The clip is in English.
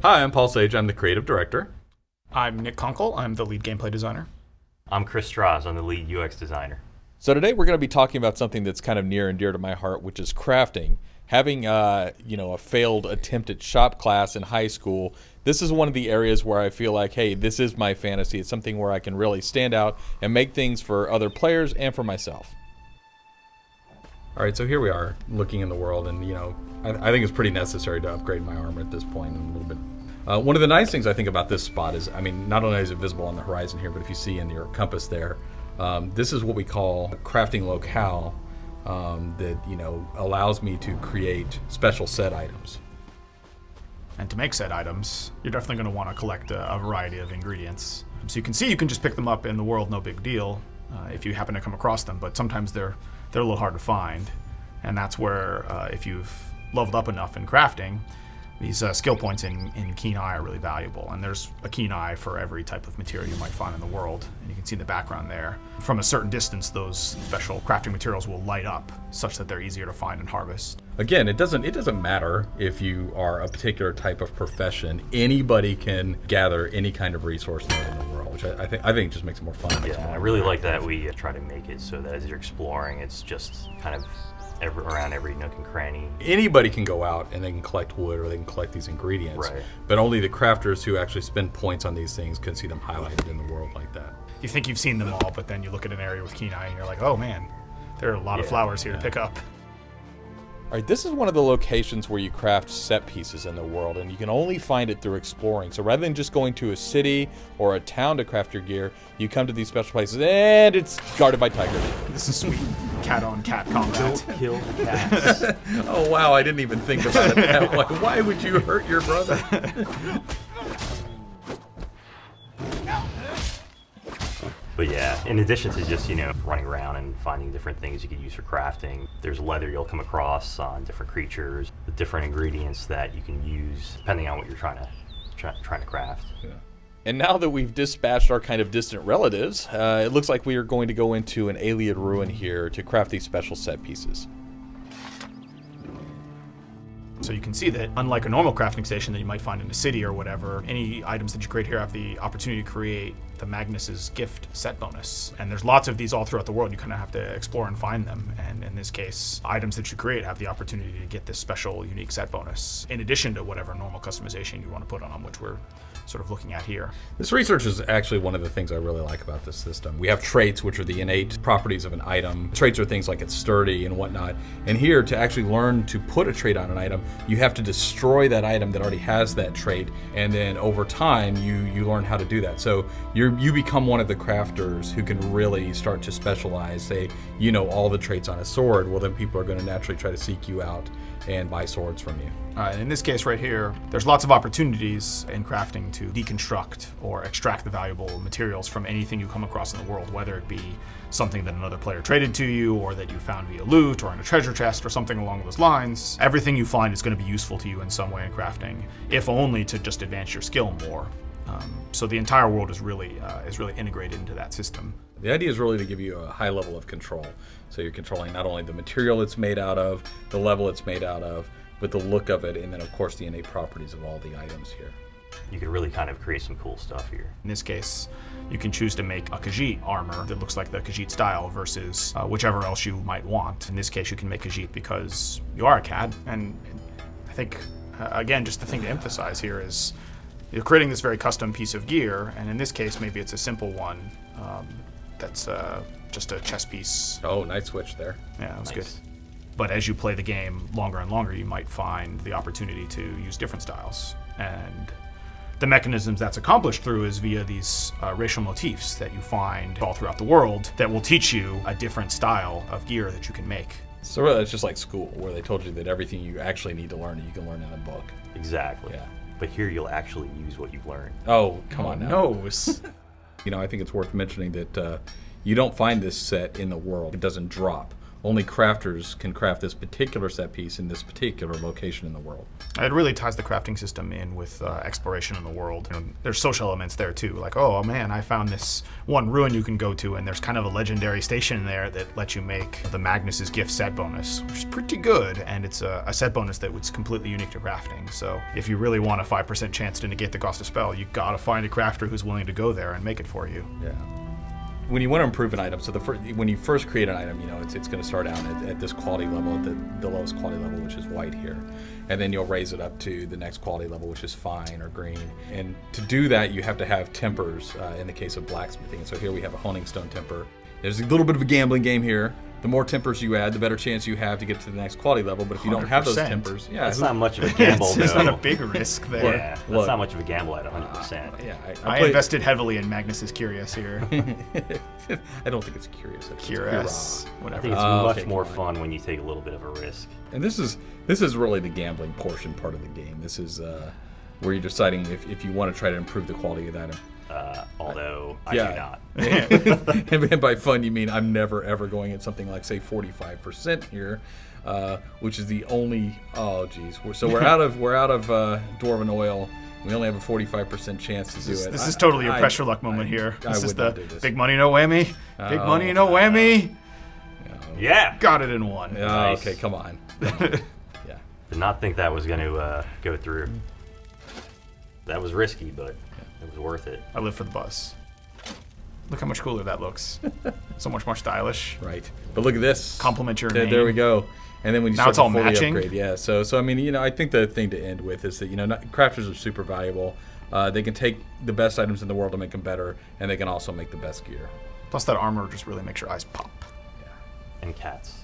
Hi, I'm Paul Sage. I'm the creative director. I'm Nick Kunkel. I'm the lead gameplay designer. I'm Chris Strauss. I'm the lead UX designer. So today we're going to be talking about something that's kind of near and dear to my heart, which is crafting. Having a failed attempt at shop class in high school, this is one of the areas where I feel like, hey, this is my fantasy. It's something where I can really stand out and make things for other players and for myself. All right, so here we are looking in the world, and I think it's pretty necessary to upgrade my armor at this point a little bit. One of the nice things I think about this spot is, not only is it visible on the horizon here, but if you see in your compass there, this is what we call a crafting locale that allows me to create special set items. And to make set items, you're definitely going to want to collect a variety of ingredients. So you can see you can just pick them up in the world, no big deal, if you happen to come across them, but sometimes they're a little hard to find. And that's where, if you've leveled up enough in crafting, these skill points in Keen Eye are really valuable. And there's a Keen Eye for every type of material you might find in the world. And you can see in the background there. From a certain distance, those special crafting materials will light up such that they're easier to find and harvest. Again, it doesn't matter if you are a particular type of profession. Anybody can gather any kind of resource node in the world, which I think just makes it more fun. Yeah, I really like that we try to make it so that as you're exploring, it's just kind of around every nook and cranny. Anybody can go out and they can collect wood or they can collect these ingredients, right. But only the crafters who actually spend points on these things can see them highlighted in the world like that. You think you've seen them all, but then you look at an area with Keen Eye and you're like, oh man, there are a lot of flowers here to pick up. All right, this is one of the locations where you craft set pieces in the world, and you can only find it through exploring. So rather than just going to a city or a town to craft your gear, you come to these special places, and it's guarded by tigers. This is sweet cat-on-cat combat. Don't kill the cats. Oh, wow, I didn't even think about it that way. Why would you hurt your brother? But yeah, in addition to just, running around and finding different things you could use for crafting, there's leather you'll come across on different creatures, the different ingredients that you can use depending on what you're trying to craft. Yeah. And now that we've dispatched our kind of distant relatives, it looks like we are going to go into an alien ruin here to craft these special set pieces. So you can see that, unlike a normal crafting station that you might find in a city or whatever, any items that you create here have the opportunity to create the Magnus's gift set bonus. And there's lots of these all throughout the world. You kind of have to explore and find them. And in this case, items that you create have the opportunity to get this special, unique set bonus, in addition to whatever normal customization you want to put on them, which we're sort of looking at here. This research is actually one of the things I really like about this system. We have traits, which are the innate properties of an item. Traits are things like it's sturdy and whatnot. And here, to actually learn to put a trait on an item, you have to destroy that item that already has that trait, and then over time, you learn how to do that. So you become one of the crafters who can really start to specialize. Say, all the traits on a sword, well then people are going to naturally try to seek you out and buy swords from you. In this case right here, there's lots of opportunities in crafting to deconstruct or extract the valuable materials from anything you come across in the world, whether it be something that another player traded to you or that you found via loot or in a treasure chest or something along those lines. Everything you find is going to be useful to you in some way in crafting, if only to just advance your skill more. So the entire world is really integrated into that system. The idea is really to give you a high level of control. So you're controlling not only the material it's made out of, the level it's made out of, but the look of it, and then of course the innate properties of all the items here. You could really kind of create some cool stuff here. In this case, you can choose to make a Khajiit armor that looks like the Khajiit style versus whichever else you might want. In this case, you can make Khajiit because you are a cat, and I think, again, just the thing to emphasize here is you're creating this very custom piece of gear, and in this case, maybe it's a simple one that's just a chess piece. Oh, nice switch there. Yeah, that was Nice. good. But as you play the game longer and longer, you might find the opportunity to use different styles. And the mechanisms that's accomplished through is via these racial motifs that you find all throughout the world that will teach you a different style of gear that you can make. So really, it's just like school, where they told you that everything you actually need to learn, you can learn in a book. Exactly. Yeah. But here you'll actually use what you've learned. Oh, come on now. Nose. I think it's worth mentioning that you don't find this set in the world. It doesn't drop. only crafters can craft this particular set piece in this particular location in the world. It really ties the crafting system in with exploration in the world. You know, there's social elements there too, like, oh man, I found this one ruin you can go to, and there's kind of a legendary station there that lets you make the Magnus's gift set bonus, which is pretty good, and it's a set bonus that was completely unique to crafting. So if you really want a 5% chance to negate the cost of spell, you gotta find a crafter who's willing to go there and make it for you. Yeah. When you want to improve an item, so when you first create an item, you know, it's going to start out at this quality level, at the lowest quality level, which is white here. And then you'll raise it up to the next quality level, which is fine or green. And to do that, you have to have tempers in the case of blacksmithing. So here we have a honing stone temper. There's a little bit of a gambling game here. The more tempers you add, the better chance you have to get to the next quality level. But if you don't have those 100%. tempers, That's not much of a gamble, though. It's not a big risk there. Yeah, that's not much of a gamble at 100%. Yeah, I invested heavily in Magnus's Curious here. I don't think it's curious. I think Curious, it's I whatever. think it's okay, much more come fun when you take a little bit of a risk. And this is really the gambling portion part of the game. This is where you're deciding if you want to try to improve the quality of that item. Although I Yeah. do not. And by fun, you mean I'm never ever going at something like, say, 45% here, which is the only. Oh, geez. We're out of dwarven oil. We only have a 45% chance to do it. This is totally a pressure luck moment here. I This is would the not do this. big money, no whammy. Big money, no whammy. Yeah. Got it in one. Nice. Okay, come on. Yeah. Did not think that was going to go through. That was risky, but it was worth it. I live for the buzz. Look how much cooler that looks. So much more stylish. Right. But look at this. Compliment your There name. we go. And then when you Now start it's to all fully matching? upgrade, yeah. So I mean, you know, I think the thing to end with is that, you know, crafters are super valuable. They can take the best items in the world to make them better, and they can also make the best gear. Plus that armor just really makes your eyes pop. And cats.